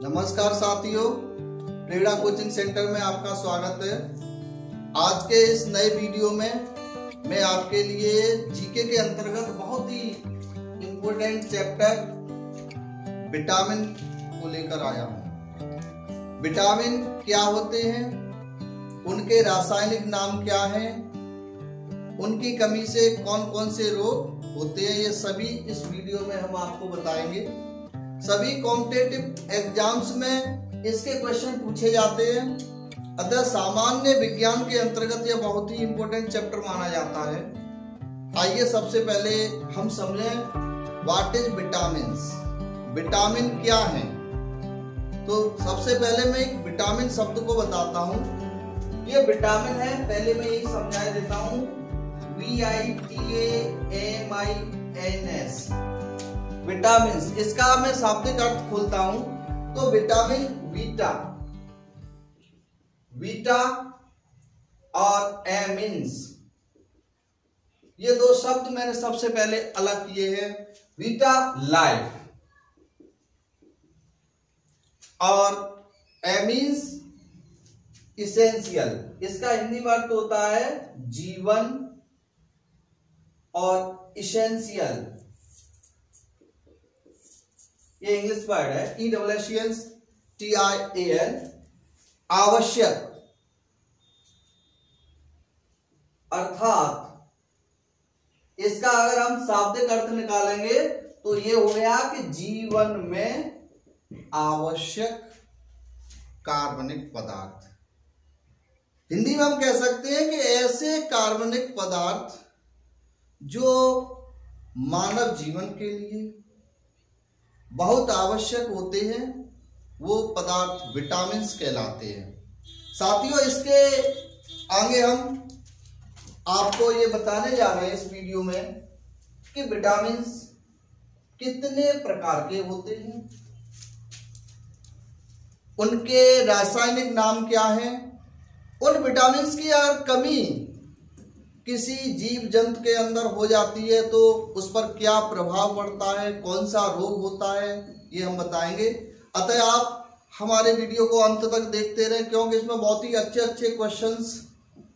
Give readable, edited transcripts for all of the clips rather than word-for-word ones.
नमस्कार साथियों, प्रेरणा coaching centre में आपका स्वागत है। आज के इस नए वीडियो में मैं आपके लिए जीके के अंतर्गत बहुत ही इम्पोर्टेंट चैप्टर विटामिन को लेकर आया हूँ। विटामिन क्या होते हैं, उनके रासायनिक नाम क्या हैं, उनकी कमी से कौन कौन से रोग होते हैं, ये सभी इस वीडियो में हम आपको बताएंगे। सभी कॉम्पिटिटिव एग्जाम्स में इसके क्वेश्चन पूछे जाते हैं। अतः सामान्य विज्ञान के अंतर्गत यह बहुत ही इंपॉर्टेंट चैप्टर माना जाता है। आइए सबसे पहले हम समझें व्हाट इज विटामिन्स। विटामिन क्या है? तो सबसे पहले मैं एक विटामिन शब्द को बताता हूँ। ये विटामिन है, पहले मैं यही समझा देता हूँ। VITAMINS विटामिन्स, इसका मैं शाब्दिक अर्थ खोलता हूं तो विटामिन वीटा और एमिन्स, ये दो शब्द मैंने सबसे पहले अलग किए हैं। वीटा लाइफ और एमिन्स इसेंशियल। इसका हिंदी अर्थ होता है जीवन और इसेंशियल, ये इंग्लिश वर्ड है। ESSENTIAL आवश्यक, अर्थात इसका अगर हम शाब्दिक अर्थ निकालेंगे तो ये हो गया कि जीवन में आवश्यक कार्बनिक पदार्थ। हिंदी में हम कह सकते हैं कि ऐसे कार्बनिक पदार्थ जो मानव जीवन के लिए बहुत आवश्यक होते हैं, वो पदार्थ विटामिन्स कहलाते हैं। साथियों, इसके आगे हम आपको ये बताने जा रहे हैं इस वीडियो में कि विटामिन्स कितने प्रकार के होते हैं, उनके रासायनिक नाम क्या हैं, उन विटामिन्स की अगर कमी किसी जीव जंतु के अंदर हो जाती है तो उस पर क्या प्रभाव पड़ता है, कौन सा रोग होता है, ये हम बताएंगे। अतः आप हमारे वीडियो को अंत तक देखते रहें, क्योंकि इसमें बहुत ही अच्छे अच्छे क्वेश्चंस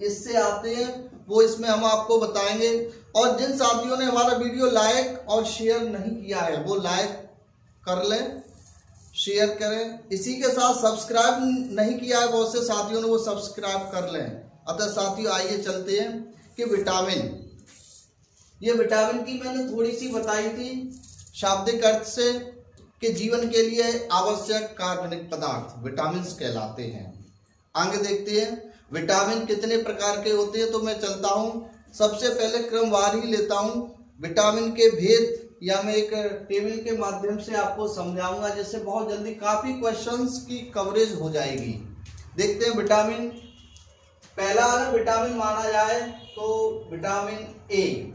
इससे आते हैं, वो इसमें हम आपको बताएंगे। और जिन साथियों ने हमारा वीडियो लाइक और शेयर नहीं किया है वो लाइक कर लें, शेयर करें। इसी के साथ सब्सक्राइब नहीं किया है बहुत से साथियों ने, वो सब्सक्राइब कर लें। अतः साथियों, आइए चलते हैं कि विटामिन, ये विटामिन की मैंने थोड़ी सी बताई थी शाब्दिक अर्थ से कि जीवन के लिए आवश्यक कार्बनिक पदार्थ विटामिन्स कहलाते हैं। आगे देखते हैं विटामिन कितने प्रकार के होते हैं। तो मैं चलता हूं, सबसे पहले क्रमवार ही लेता हूं। विटामिन के भेद या मैं एक टेबल के माध्यम से आपको समझाऊंगा, जिससे बहुत जल्दी काफी क्वेश्चंस की कवरेज हो जाएगी। देखते हैं विटामिन। पहला अगर विटामिन माना जाए तो विटामिन ए।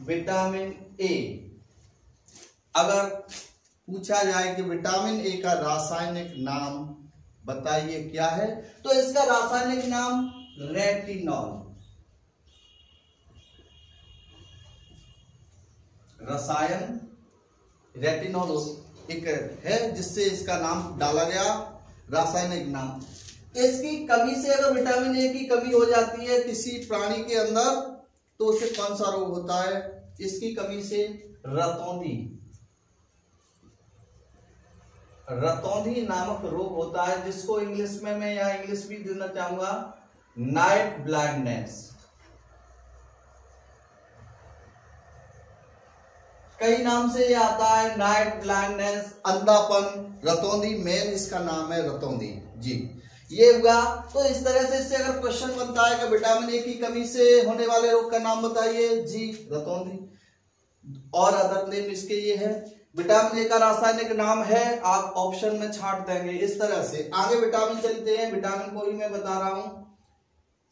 विटामिन ए, अगर पूछा जाए कि विटामिन ए का रासायनिक नाम बताइए क्या है, तो इसका रासायनिक नाम रेटिनॉल। रसायन रेटिनॉल एक है जिससे इसका नाम डाला गया, रासायनिक नाम। इसकी कमी से अगर विटामिन ए की कमी हो जाती है किसी प्राणी के अंदर तो उसे कौन सा रोग होता है? इसकी कमी से रतौंधी नामक रोग होता है, जिसको इंग्लिश में मैं यहाँ इंग्लिश भी देना चाहूंगा, नाइट ब्लाइंडनेस। कई नाम से ये आता है, नाइट ब्लाइंडनेस, अंधापन, रतौंधी, मेन इसका नाम है रतौंधी जी। ये हुआ। तो इस तरह से इससे अगर क्वेश्चन बनता है कि विटामिन ए की कमी से होने वाले रोग का नाम बताइए, जी रतौंधी। और अदर नेम इसके ये है। विटामिन ए का रासायनिक नाम है, आप ऑप्शन में छांट देंगे इस तरह से। आगे विटामिन चलते हैं, विटामिन को ही मैं बता रहा हूं।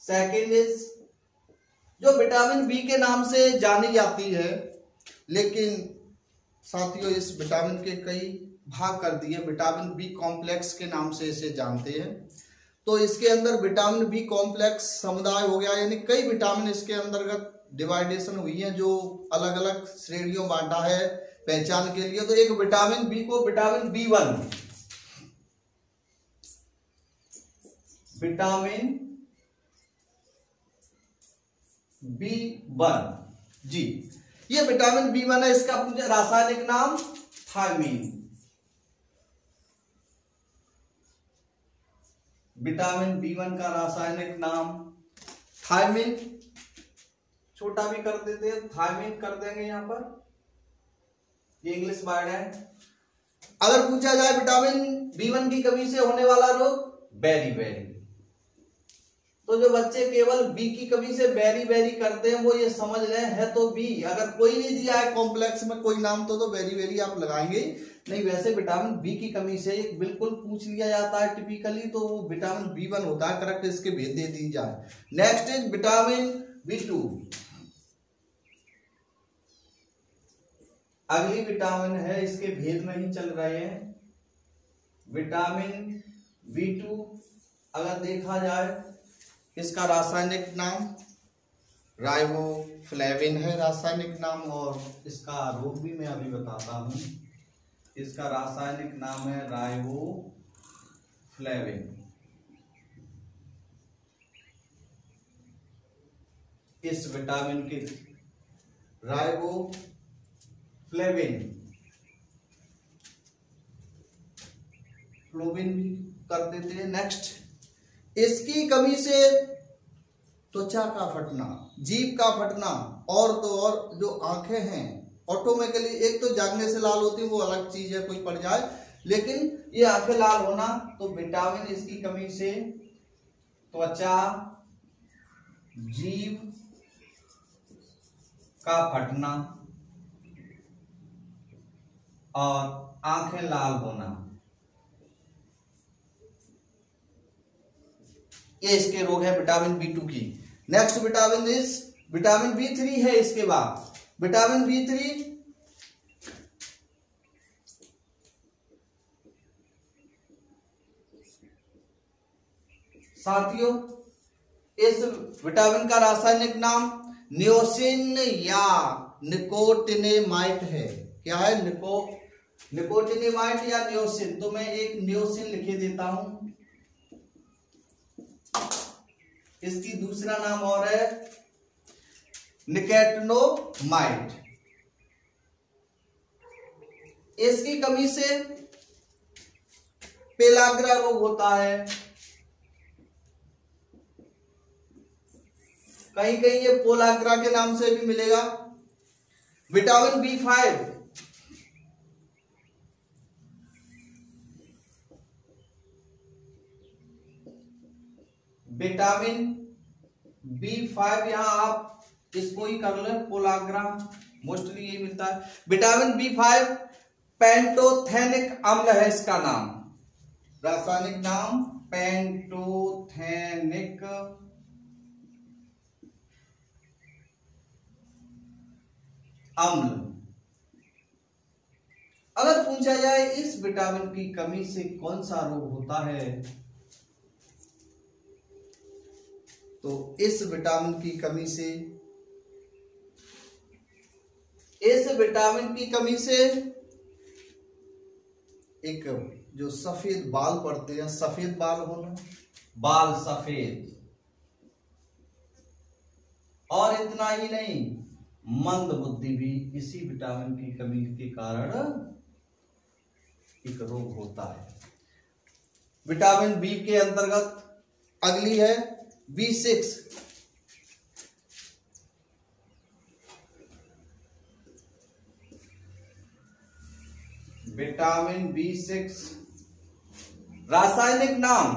सेकेंड इज जो विटामिन बी के नाम से जानी जाती है, लेकिन साथियों इस विटामिन के कई भाग कर दिए। विटामिन बी कॉम्प्लेक्स के नाम से इसे जानते हैं। तो इसके अंदर विटामिन बी कॉम्प्लेक्स समुदाय हो गया, यानी कई विटामिन इसके अंतर्गत डिवाइडेशन हुई है, जो अलग अलग श्रेणियों बांटा है पहचान के लिए। तो एक विटामिन बी को विटामिन B1, विटामिन B1 जी, ये विटामिन B1 है। इसका रासायनिक नाम थायमीन। विटामिन B1 का रासायनिक नाम थायमीन, छोटा भी कर देते हैं, थायमीन कर देंगे यहां पर, ये इंग्लिश वर्ड है। अगर पूछा जाए विटामिन B1 की कमी से होने वाला रोग, बेरी। तो जो बच्चे केवल बी की कमी से बेरी करते हैं वो ये समझ रहे हैं, है तो बी, अगर कोई नहीं दिया है कॉम्प्लेक्स में कोई नाम तो बेरी आप लगाएंगे नहीं। वैसे विटामिन बी की कमी से बिल्कुल पूछ लिया जाता है टिपिकली, तो वो विटामिन B1 होता है, करेक्ट। इसके भेद दे दी जाए। नेक्स्ट इज विटामिन B2, अगली विटामिन है, इसके भेद नहीं चल रहे हैं। विटामिन B2 अगर देखा जाए, इसका रासायनिक नाम राइबोफ्लेविन है रासायनिक नाम, और इसका रोग भी मैं अभी बताता हूं। इसका रासायनिक नाम है राइबोफ्लेविन। इस विटामिन के राइबोफ्लेविन, फ्लोविन भी कर देते हैं। नेक्स्ट, इसकी कमी से त्वचा का फटना, जीभ का फटना, और तो और जो आंखें हैं ऑटोमेटिकली, एक तो जागने से लाल होती है वो अलग चीज है, कोई पड़ जाए, लेकिन ये आंखें लाल होना, तो विटामिन इसकी कमी से त्वचा, जीभ का फटना और आंखें लाल होना, ये इसके रोग है विटामिन B2 की। नेक्स्ट विटामिन B3 है। इसके बाद विटामिन B3 साथियों, इस विटामिन का रासायनिक नाम नियोसिन या निकोटिनेमाइट है। क्या है? निकोटिनेमाइट या नियोसिन। तो मैं एक नियोसिन लिखे देता हूं। इसकी दूसरा नाम और है निकेटिनोमाइट। इसकी कमी से पेलाग्रा रोग होता है। कहीं कहीं ये पोलाग्रा के नाम से भी मिलेगा। विटामिन B5, विटामिन B5 यहां आप इसको ही कर ले, पोलाग्रा मोस्टली यही मिलता है। विटामिन B5 पेंटोथेनिक अम्ल है इसका नाम, रासायनिक नाम पेंटोथेनिक अम्ल। अगर पूछा जाए इस विटामिन की कमी से कौन सा रोग होता है, तो इस विटामिन की कमी से एक जो सफेद बाल पड़ते हैं, सफेद बाल होना, बाल सफेद, और इतना ही नहीं, मंद बुद्धि भी इसी विटामिन की कमी के कारण एक रोग होता है। विटामिन बी के अंतर्गत अगली है B6। विटामिन B6 रासायनिक नाम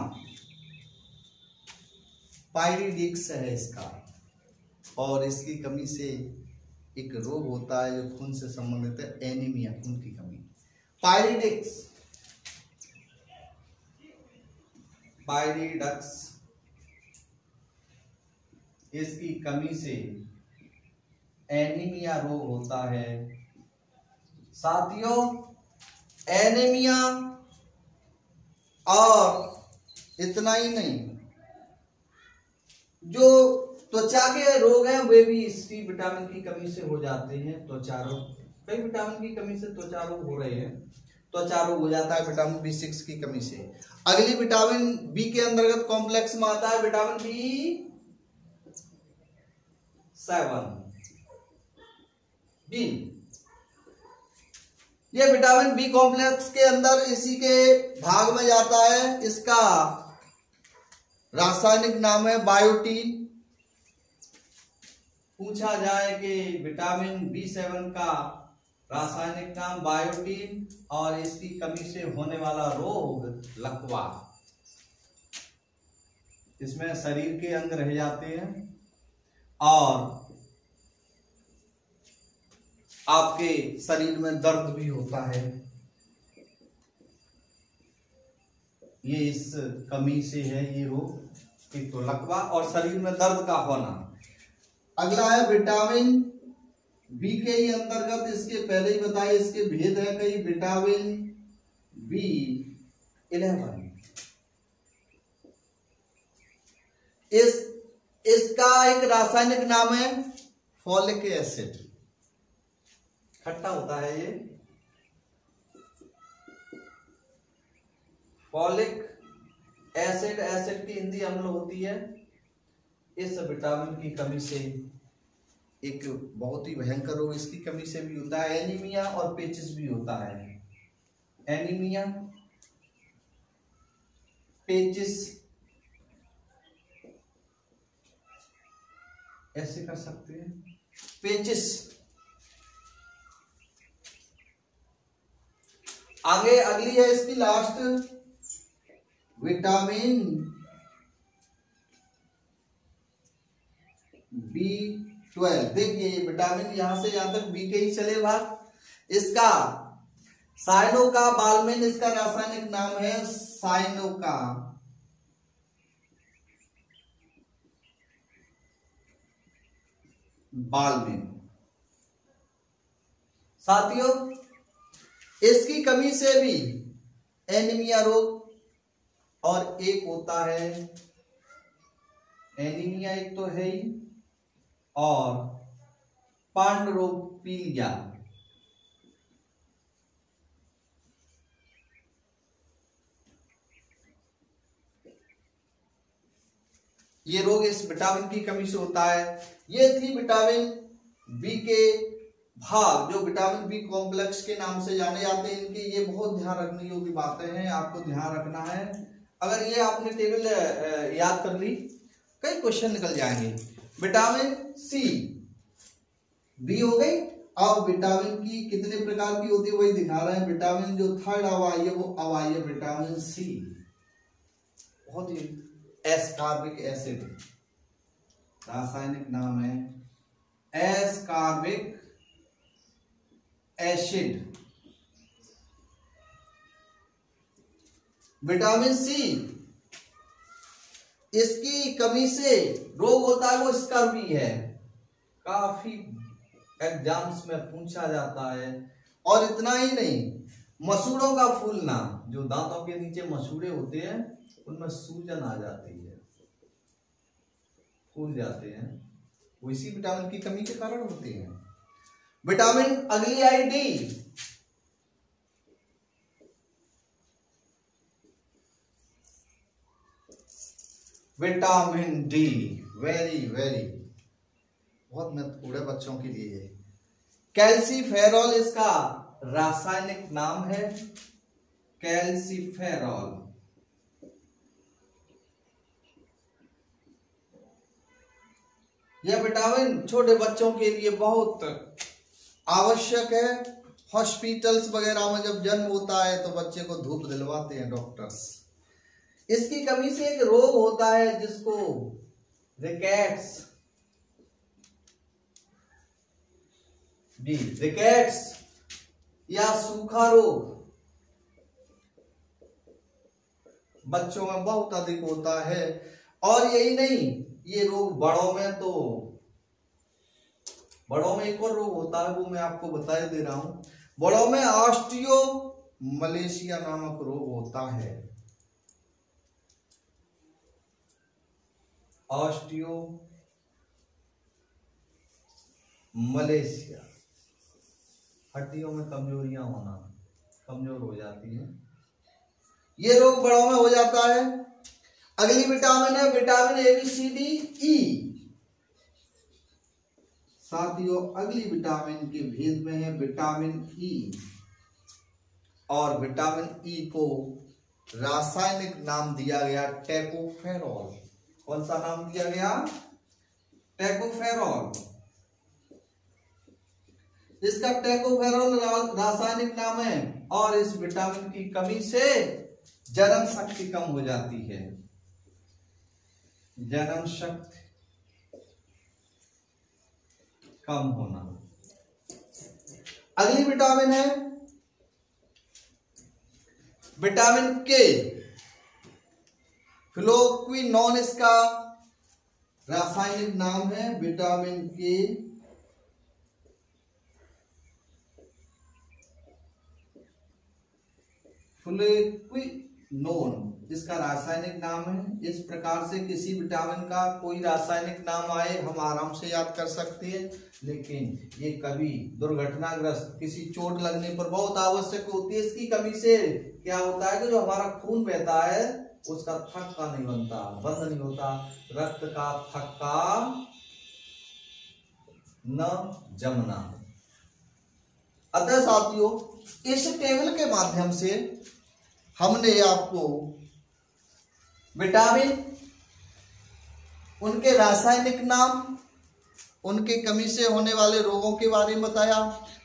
पायरिडिक्स है इसका, और इसकी कमी से एक रोग होता है जो खून से संबंधित है, एनीमिया, खून की कमी। पायरिडक्स, इसकी कमी से एनीमिया रोग होता है। साथियों, एनीमिया और इतना ही नहीं, जो त्वचा के रोग हैं वे भी इसी विटामिन की कमी से हो जाते हैं। त्वचा रोग, कई विटामिन की कमी से त्वचा रोग हो रहे हैं। त्वचा रोग हो जाता है विटामिन B6 की कमी से। अगली विटामिन बी के अंतर्गत कॉम्प्लेक्स में आता है विटामिन बी। ये विटामिन बी कॉम्प्लेक्स के अंदर इसी के भाग में जाता है। इसका रासायनिक नाम है बायोटीन। पूछा जाए कि विटामिन B7 का रासायनिक नाम बायोटीन और इसकी कमी से होने वाला रोग लकवा। इसमें शरीर के अंग रह जाते हैं और आपके शरीर में दर्द भी होता है। ये इस कमी से है ये रोग, एक तो लकवा और शरीर में दर्द का होना। अगला है विटामिन बी के ही अंतर्गत, इसके पहले ही बताइए इसके भेद है कई। विटामिन B11 इसका एक रासायनिक नाम है फॉलिक एसिड। खट्टा होता है ये। फॉलिक एसिड, एसिड की हिंदी अम्ल होती है। इस विटामिन की कमी से एक बहुत ही भयंकर रोग इसकी कमी से भी होता है। एनीमिया और पेचिस भी होता है। एनीमिया, पेचिस, ऐसे कर सकते हैं, पेचिस। आगे अगली है इसकी लास्ट विटामिन B12। देखिए विटामिन यहां से यहां तक बी के ही चले भाग। इसका साइनोका बालमिन इसका रासायनिक नाम है। साइनोका बालमिन। साथियों, इसकी कमी से भी एनीमिया रोग और एक होता है एनीमिया, एक तो है ही, और पांडुरोपीलिया। ये रोग इस विटामिन की कमी से होता है। ये थी विटामिन बी के भाग जो विटामिन बी कॉम्प्लेक्स के नाम से जाने जाते हैं। इनकी ये बहुत ध्यान रखने योग्य बातें हैं, आपको ध्यान रखना है। अगर ये आपने टेबल याद कर ली, कई क्वेश्चन निकल जाएंगे। विटामिन सी, बी हो गई। अब विटामिन की कितने प्रकार की होती है वही दिखा रहे हैं। विटामिन जो थर्ड अब आई है वो अब आई है विटामिन सी। बहुत ही एस्कॉर्बिक एसिड, रासायनिक नाम है एस्कॉर्बिक एसिड। विटामिन सी, इसकी कमी से रोग होता है वो स्कर्वी है। काफी एग्जाम्स में पूछा जाता है। और इतना ही नहीं, मसूड़ों का फूलना, जो दांतों के नीचे मसूड़े होते हैं उनमें सूजन आ जाती है, फूल जाते हैं, वो इसी विटामिन की कमी के कारण होते हैं। विटामिन अगली I D. Vitamin D very very बहुत महत्वपूर्ण है बच्चों के लिए। कैल्सीफेरॉल इसका रासायनिक नाम है, कैल्सीफेरॉल। यह विटामिन छोटे बच्चों के लिए बहुत आवश्यक है। हॉस्पिटल्स वगैरह में जब जन्म होता है तो बच्चे को धूप दिलवाते हैं डॉक्टर्स। इसकी कमी से एक रोग होता है जिसको रिकेट्स, रिकेट्स या सूखा रोग बच्चों में बहुत अधिक होता है। और यही नहीं, ये रोग बड़ों में एक और रोग होता है, वो मैं आपको बता दे रहा हूं। बड़ों में ऑस्टियो मलेशिया नामक रोग होता है। Osteo Malaysia. हड्डियों में कमजोरियां होना, कमजोर हो जाती है, ये रोग बड़ों में हो जाता है। अगली विटामिन है vitamin A B C D E. साथियों अगली विटामिन के भेद में है विटामिन ई, और विटामिन ई को रासायनिक नाम दिया गया टोकोफेरॉल। कौन सा नाम दिया गया? टोकोफेरॉल। इसका टोकोफेरॉल रासायनिक नाम है, और इस विटामिन की कमी से जनन शक्ति कम हो जाती है। जनन शक्ति कम होना। अगली विटामिन है विटामिन के। फ्लोक्विनोन इसका रासायनिक नाम है, विटामिन के। फ्लोक्विनोन इसका रासायनिक नाम है। इस प्रकार से किसी विटामिन का कोई रासायनिक नाम आए हम आराम से याद कर सकते हैं, लेकिन ये कभी दुर्घटनाग्रस्त किसी चोट लगने पर बहुत आवश्यक होती है। इसकी कमी से क्या होता है कि जो हमारा खून बहता है उसका थक्का नहीं बनता, बंद नहीं होता, रक्त का थक्का न जमना। अतः साथियों इस टेबल के माध्यम से हमने आपको विटामिन, उनके रासायनिक नाम, उनके कमी से होने वाले रोगों के बारे में बताया।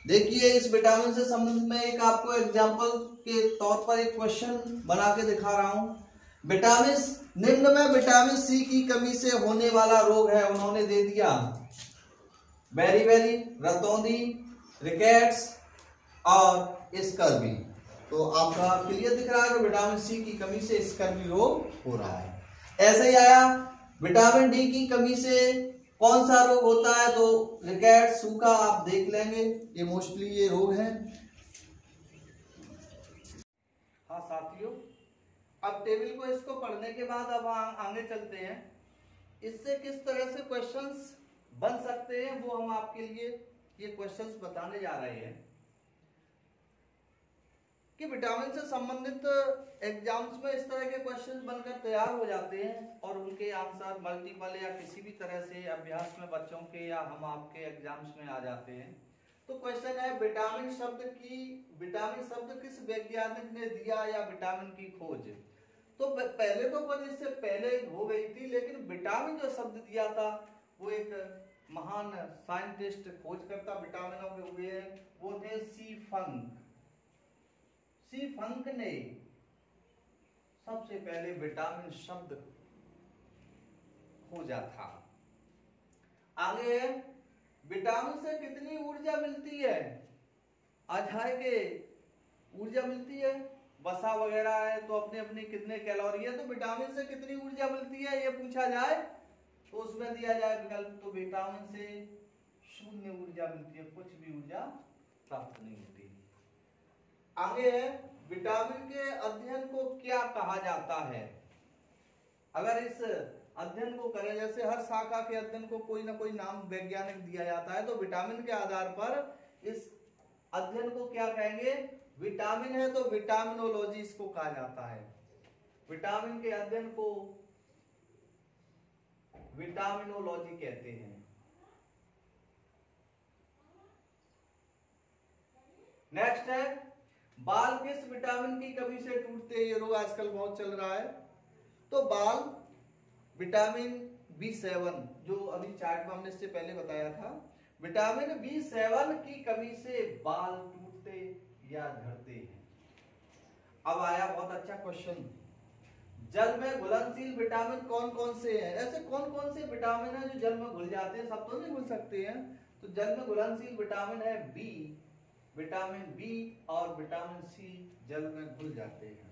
देखिए इस विटामिन से संबंधित मैं एक आपको एग्जाम्पल के तौर पर एक क्वेश्चन बना के दिखा रहा हूं। विटामिन निम्न में विटामिन सी की कमी से होने वाला रोग है, उन्होंने दे दिया बेरी, रतौंधी, रिकेट्स और स्कर्वी। तो आपका क्लियर दिख रहा है कि विटामिन सी की कमी से स्कर्वी रोग हो रहा है। ऐसे ही आया विटामिन डी की कमी से कौन सा रोग होता है, तो रिकेट, सूखा, आप देख लेंगे, ये मोस्टली ये रोग है। हाँ साथियों अब टेबल को इसको पढ़ने के बाद अब आगे चलते हैं। इससे किस तरह से क्वेश्चंस बन सकते हैं वो हम आपके लिए ये क्वेश्चंस बताने जा रहे हैं कि विटामिन से संबंधित एग्जाम्स में इस तरह के क्वेश्चंस बनकर तैयार हो जाते हैं और उनके आंसर मल्टीपल या किसी भी तरह से अभ्यास में बच्चों के या हम आपके एग्जाम्स में आ जाते हैं। तो क्वेश्चन है विटामिन शब्द किस वैज्ञानिक ने दिया या विटामिन की खोज। तो पहले तो खोज इससे पहले हो गई थी, लेकिन विटामिन जो शब्द दिया था वो एक महान साइंटिस्ट खोजकर्ता विटामिनों के हुए हैं, वो थे सी फंक ने सबसे पहले विटामिन शब्द खोजा था। आगे विटामिन से कितनी ऊर्जा मिलती है, अजहाय के ऊर्जा मिलती है, वसा वगैरह है तो अपने अपने कितने कैलोरी है, तो विटामिन से कितनी ऊर्जा मिलती है ये पूछा जाए तो उसमें दिया जाए विकल्प, तो विटामिन से 0 ऊर्जा मिलती है, कुछ भी ऊर्जा प्राप्त नहीं होती। आगे है विटामिन के अध्ययन को क्या कहा जाता है। अगर इस अध्ययन को करें, जैसे हर शाखा के अध्ययन को कोई ना कोई नाम वैज्ञानिक दिया जाता है, तो विटामिन के आधार पर इस अध्ययन को क्या कहेंगे, विटामिन है तो विटामिनोलॉजी इसको कहा जाता है। विटामिन के अध्ययन को विटामिनोलॉजी कहते हैं। नेक्स्ट है बाल किस विटामिन की कमी से टूटते हैं, ये रोग आजकल बहुत चल रहा है। तो बाल विटामिन B7 जो अभी चार्ट में हमने इससे पहले बताया था, विटामिन B7 की कमी से बाल टूटते या झड़ते हैं। अब आया बहुत अच्छा क्वेश्चन, जल में घुलनशील विटामिन कौन कौन से हैं। ऐसे कौन कौन से विटामिन हैं जो जल में घुल जाते हैं, सब तो नहीं घुल सकते हैं। तो जल में घुलनशील विटामिन है विटामिन बी और विटामिन सी जल में घुल जाते हैं।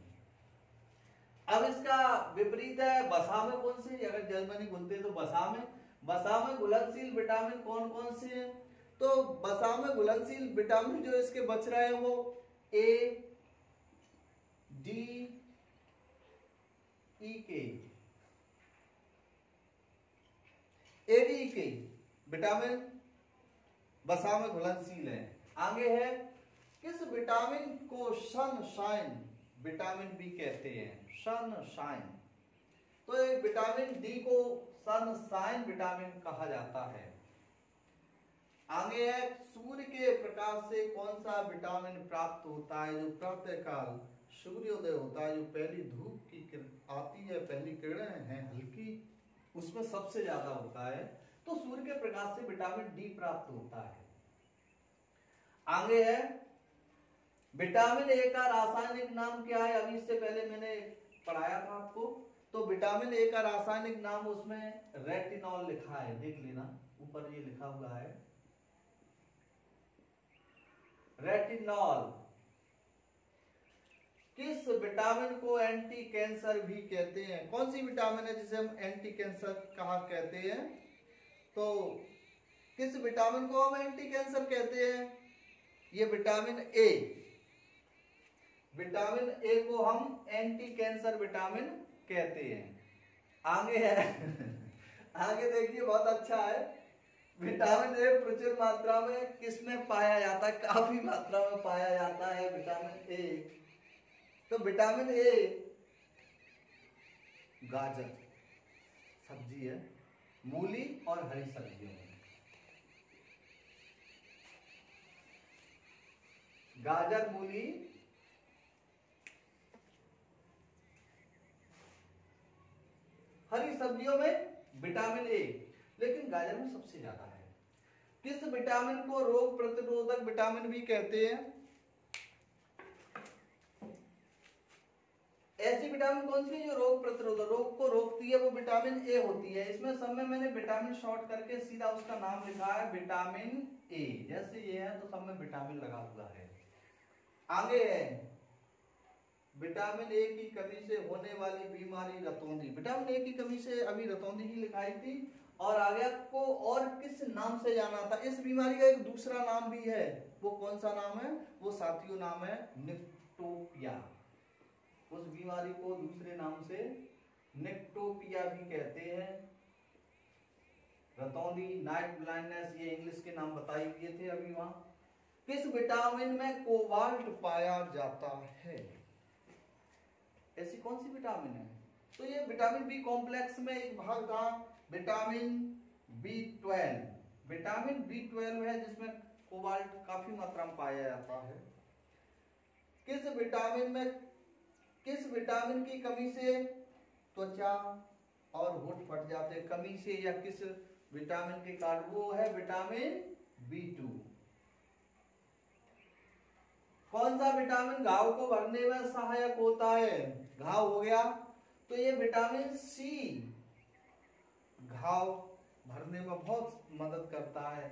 अब इसका विपरीत है वसा में कौन से, अगर जल में नहीं घुलते तो वसा में घुलनशील विटामिन कौन कौन से हैं। तो वसा में घुलनशील विटामिन जो इसके बच रहे हैं वो ए, डी, ई के, एडी के विटामिन वसा में घुलनशील है। आगे है, किस विटामिन को सनशाइन विटामिन बी कहते हैं? सनशाइन। तो ये विटामिन डी को सनशाइन विटामिन कहा जाता है। आगे है, सूर्य के प्रकाश से कौन सा विटामिन प्राप्त होता है? जो प्रातः काल सूर्योदय होता है, जो पहली धूप की आती है, पहली किरणें हैं हल्की, उसमें सबसे ज्यादा होता है। तो सूर्य के प्रकाश से विटामिन डी प्राप्त होता है। आगे है, विटामिन ए का रासायनिक नाम क्या है? अभी इससे पहले मैंने पढ़ाया था आपको। तो विटामिन ए का रासायनिक नाम उसमें रेटिनॉल लिखा है, देख लेना, ऊपर ये लिखा हुआ है रेटिनॉल। किस विटामिन को एंटी कैंसर भी कहते हैं? कौन सी विटामिन है जिसे हम एंटी कैंसर कहा कहते हैं? तो किस विटामिन को हम एंटी कैंसर कहते हैं? ये विटामिन ए। विटामिन ए को हम एंटी कैंसर विटामिन कहते हैं। आगे है आगे देखिए, बहुत अच्छा है। विटामिन ए प्रचुर मात्रा में किसमें पाया जाता है? काफी मात्रा में पाया जाता है विटामिन ए। तो विटामिन ए गाजर सब्जी है, मूली और हरी सब्जियों में। गाजर, मूली, हरी सब्जियों में विटामिन ए, लेकिन गाजर में सबसे ज्यादा है। किस विटामिन को रोग प्रतिरोधक विटामिन भी कहते हैं? ऐसी विटामिन कौन सी है जो रोग प्रतिरोधक, रोग को रोकती है? वो विटामिन ए होती है। इसमें सब में मैंने विटामिन शॉर्ट करके सीधा उसका नाम लिखा है विटामिन ए। जैसे ये है तो सब में विटामिन लगा हुआ है। आगे है, विटामिन ए की कमी से होने वाली बीमारी रतौंधी। विटामिन ए की कमी से अभी रतौंधी ही लिखाई थी। और आगे आपको और किस नाम से जाना था? इस बीमारी का एक दूसरा नाम भी है। वो कौन सा नाम है? वो साथियों नाम है निक्टोपिया। उस बीमारी को दूसरे नाम से निक्टोपिया भी कहते हैं। रतौंधी, नाइट ब्लाइंडनेस, ये इंग्लिश के नाम बताए दिए थे अभी वहां। किस विटामिन में कोबाल्ट पाया जाता है? ऐसी कौन सी विटामिन है? तो ये विटामिन बी कॉम्प्लेक्स में एक भाग था, विटामिन B12। विटामिन B12 है जिसमें कोबाल्ट काफी मात्रा में पाया जाता है। किस विटामिन की कमी से त्वचा और होठ फट जाते हैं? कमी से या किस विटामिन के कारण? वो है विटामिन B2। कौन सा विटामिन घाव को भरने में सहायक होता है? घाव हो गया तो ये विटामिन सी घाव भरने में बहुत मदद करता है।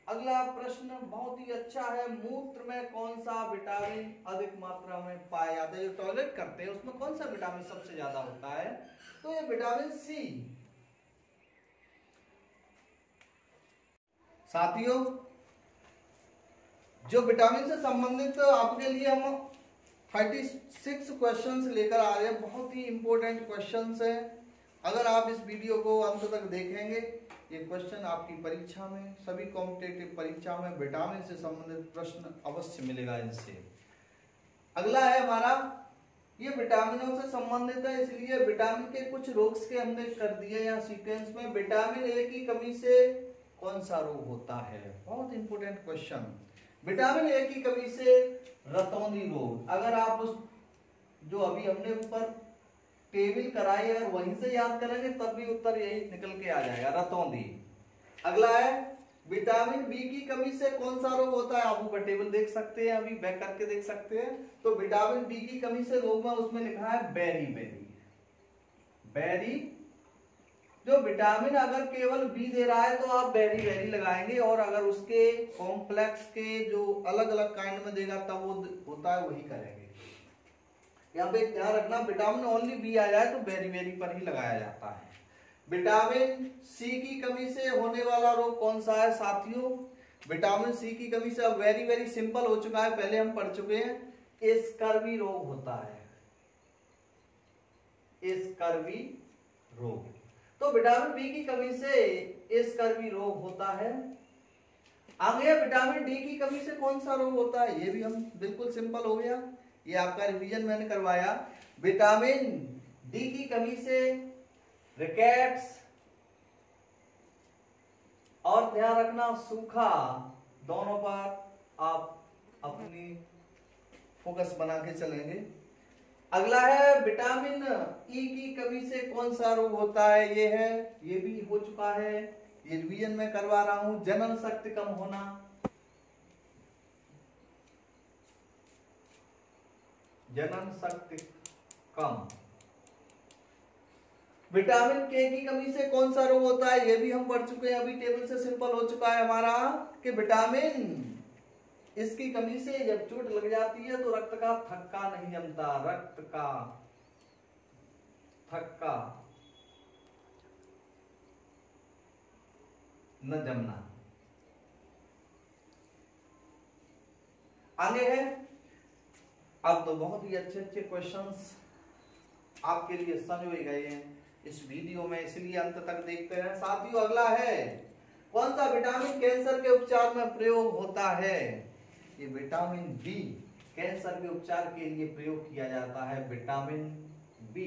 अगला प्रश्न बहुत ही अच्छा है, मूत्र में कौन सा विटामिन अधिक मात्रा में पाया जाता है? जो टॉयलेट करते हैं उसमें कौन सा विटामिन सबसे ज्यादा होता है? तो ये विटामिन सी। साथियों, जो विटामिन से संबंधित आपके लिए हम 36 क्वेश्चंस लेकर आ रहे हैं। बहुत ही इंपॉर्टेंट क्वेश्चंस हैं। अगर आप इस वीडियो को अंत तक देखेंगे, ये क्वेश्चन आपकी परीक्षा में, सभी कॉम्पिटिटिव परीक्षा में विटामिन से संबंधित प्रश्न अवश्य मिलेगा इनसे। अगला है हमारा, ये विटामिनों से संबंधित है, इसलिए विटामिन के कुछ रोग्स के हमने कर दिए यहाँ सीक्वेंस में। विटामिन ए की कमी से कौन सा रोग होता है? बहुत इंपॉर्टेंट क्वेश्चन। विटामिन ए की कमी से रतौंधी रोग। अगर आप उस जो अभी हमने ऊपर टेबल कराई है वहीं से याद करेंगे तब भी उत्तर यही निकल के आ जाएगा, रतौंधी। अगला है, विटामिन बी की कमी से कौन सा रोग होता है? आप ऊपर टेबल देख सकते हैं, अभी बैक करके देख सकते हैं। तो विटामिन बी की कमी से रोग में उसमें लिखा है बेरी बेरी। जो विटामिन अगर केवल बी दे रहा है तो आप बेरी लगाएंगे, और अगर उसके कॉम्प्लेक्स के जो अलग अलग काइंड में देगा तब वो होता है वही करेंगे। यहाँ पे ध्यान रखना, विटामिन ओनली बी आ जाए तो बेरी पर ही लगाया जाता है। विटामिन सी की कमी से होने वाला रोग कौन सा है साथियों? विटामिन सी की कमी से अब वेरी सिंपल हो चुका है, पहले हम पढ़ चुके हैं। स्कर्वी रोग होता है, स्कर्वी रोग। तो विटामिन बी की कमी से स्कर्वी रोग होता है। आगे विटामिन डी की कमी से कौन सा रोग होता है, ये भी हम बिल्कुल सिंपल हो गया, ये आपका रिवीजन मैंने करवाया। विटामिन डी की कमी से रिकेट्स और ध्यान रखना सूखा, दोनों पर आप अपनी फोकस बना के चलेंगे। अगला है विटामिन ई की कमी से कौन सा रोग होता है, ये है, ये भी हो चुका है, ये रिवीजन में करवा रहा हूं। जनन शक्ति कम होना, जनन शक्ति कम। विटामिन के की कमी से कौन सा रोग होता है, ये भी हम पढ़ चुके हैं, अभी टेबल से सिंपल हो चुका है हमारा कि विटामिन इसकी कमी से जब चोट लग जाती है तो रक्त का थक्का नहीं जमता, रक्त का थक्का न जमना। आगे है, अब तो बहुत ही अच्छे अच्छे क्वेश्चंस आपके लिए संजोए गए हैं इस वीडियो में, इसलिए अंत तक देखते हैं साथियों। अगला है, कौन सा विटामिन कैंसर के उपचार में प्रयोग होता है, ये विटामिन बी कैंसर के उपचार के लिए प्रयोग किया जाता है, विटामिन बी।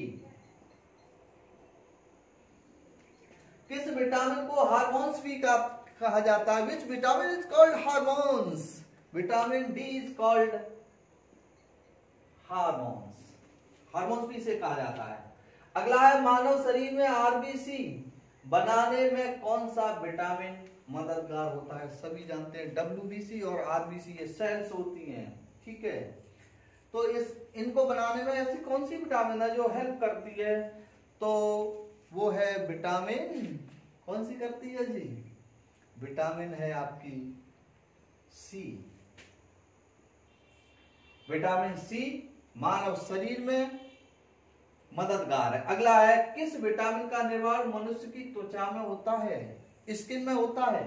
किस विटामिन को हार्मोन्स भी कहा जाता है, which vitamin is called hormones, vitamin D is called hormones, hormones भी इसे कहा जाता है। अगला है, मानव शरीर में आरबीसी बनाने में कौन सा विटामिन मददगार होता है, सभी जानते हैं डब्ल्यूबीसी और आरबीसी, ये सेल्स होती हैं, ठीक है। तो इनको बनाने में ऐसी कौन सी विटामिन है जो हेल्प करती है, तो वो है विटामिन, कौन सी करती है जी, विटामिन है आपकी सी, विटामिन सी मानव शरीर में मददगार है। अगला है, किस विटामिन का निर्माण मनुष्य की त्वचा में होता है, स्किन में होता है,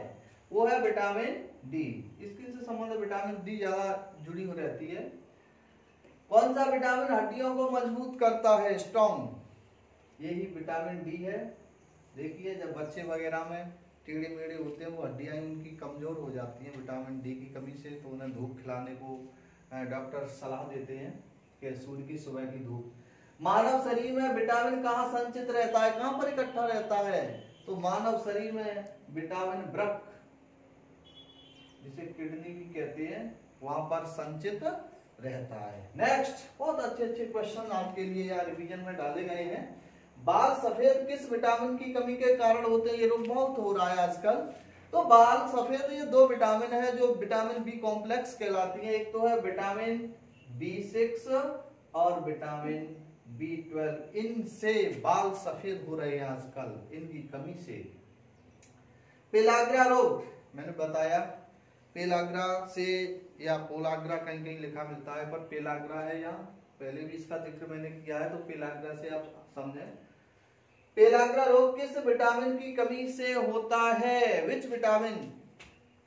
वो है विटामिन डी, स्किन से संबंधित विटामिन डी ज्यादा जुड़ी हो रहती है। कौन सा विटामिन हड्डियों को मजबूत करता है, स्ट्रॉन्ग, यही विटामिन डी है। देखिए जब बच्चे वगैरह में टेढ़े मेढ़े होते हैं, वो हड्डियां उनकी कमजोर हो जाती हैं विटामिन डी की कमी से, तो उन्हें धूप खिलाने को डॉक्टर सलाह देते हैं कि सूर्य की सुबह की धूप। मानव शरीर में विटामिन कहाँ संचित रहता है, कहां पर इकट्ठा रहता है, तो मानव शरीर में विटामिन वृक्क, जिसे किडनी भी कहते हैं, वहां पर संचित रहता है। नेक्स्ट, बहुत अच्छे अच्छे क्वेश्चन आपके लिए यहाँ रिवीजन में डाले गए हैं। बाल सफेद किस विटामिन की कमी के कारण होते हैं, ये रोग बहुत हो रहा है आजकल। तो बाल सफेद, ये दो विटामिन है जो विटामिन बी कॉम्प्लेक्स कहलाती है, एक तो है विटामिन B6 और विटामिन B12, इनसे बाल सफेद हो रहे हैं आजकल, इनकी कमी से। पेलाग्रा रोग मैंने बताया, पेलाग्रा से या पोलाग्रा कहीं कहीं लिखा मिलता है, पर पेलाग्रा है यहाँ, पहले भी इसका जिक्र मैंने किया है, तो पेलाग्रा से आप समझें। पेलाग्रा रोग किस विटामिन की कमी से होता है, विच विटामिन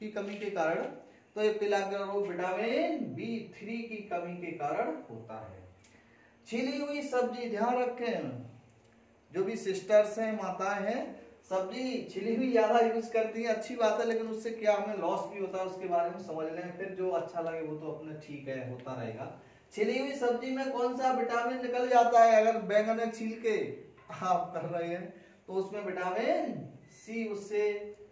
की कमी के कारण, तो ये पेलाग्रा रोग विटामिन B3 की कमी के कारण होता है। छिली हुई सब्जी, ध्यान रखें, जो भी सिस्टर्स हैं, माताएं हैं, सब्जी छिली हुई ज्यादा यूज करती है, अच्छी बात है, लेकिन उससे क्या हमें लॉस भी होता है, उसके बारे में समझ लें, फिर जो अच्छा लगे वो तो अपने ठीक है, होता रहेगा। छिली हुई सब्जी में कौन सा विटामिन निकल जाता है, अगर बैंगन छील के आप कर रहे हैं तो उसमें विटामिन सी उससे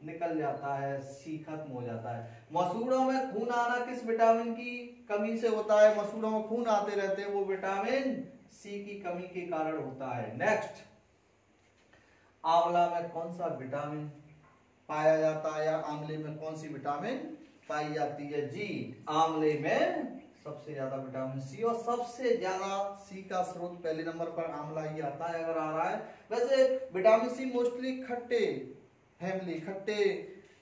निकल जाता है, सी खत्म हो जाता है। मसूड़ों में खून आना किस विटामिन की कमी से होता है, मसूड़ों में खून आते रहते हैं, वो विटामिन सी की कमी के कारण होता है। नेक्स्ट, आंवला में कौन सा विटामिन पाया जाता है, या आंवले में कौन सी विटामिन पाई जाती है जी, आंवले में सबसे ज्यादा विटामिन सी, और सबसे ज्यादा सी का स्रोत पहले नंबर पर आंवला ही आता है, अगर आ रहा है। वैसे विटामिन सी मोस्टली खट्टे फैमिली, खट्टे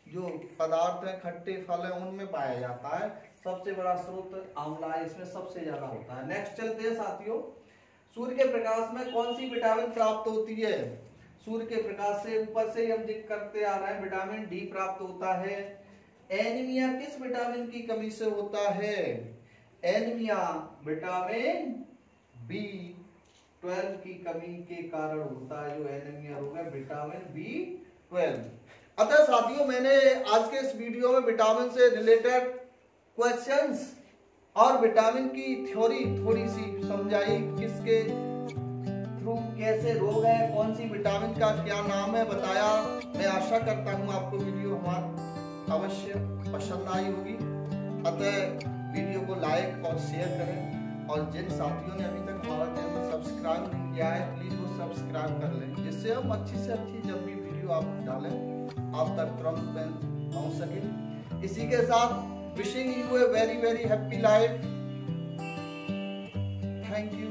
जो पदार्थ है, खट्टे फल है, उनमें पाया जाता है, सबसे बड़ा स्रोत आंवला है, इसमें सबसे ज्यादा होता है। नेक्स्ट चलते हैं साथियों, सूर्य के प्रकाश में कौन सी विटामिन प्राप्त होती है, सूर्य के प्रकाश से ऊपर से हम जिक्र करते आ रहे हैं, विटामिन डी प्राप्त होता है। एनीमिया किस विटामिन की कमी से होता है, एनीमिया विटामिन B12 की कमी के कारण होता है, जो एनीमिया रोग है विटामिन B12। अतः साथियों, मैंने आज के इस वीडियो में विटामिन से रिलेटेड क्वेश्चंस और विटामिन की थ्योरी थोड़ी सी समझाई, किसके थ्रू कैसे रोग है, कौन सी विटामिन का क्या नाम है बताया। मैं आशा करता हूँ आपको वीडियो हमारा अवश्य पसंद आई होगी। अतः वीडियो को लाइक और शेयर करें, और जिन साथियों ने अभी तक हमारा चैनल सब्सक्राइब नहीं किया है प्लीज वो सब्सक्राइब कर लें, जिससे हम अच्छी से अच्छी जब भी वीडियो आप डालें आप तक तुरंत पहुंच सके। इसी के साथ wishing U a very very happy life. Thank you.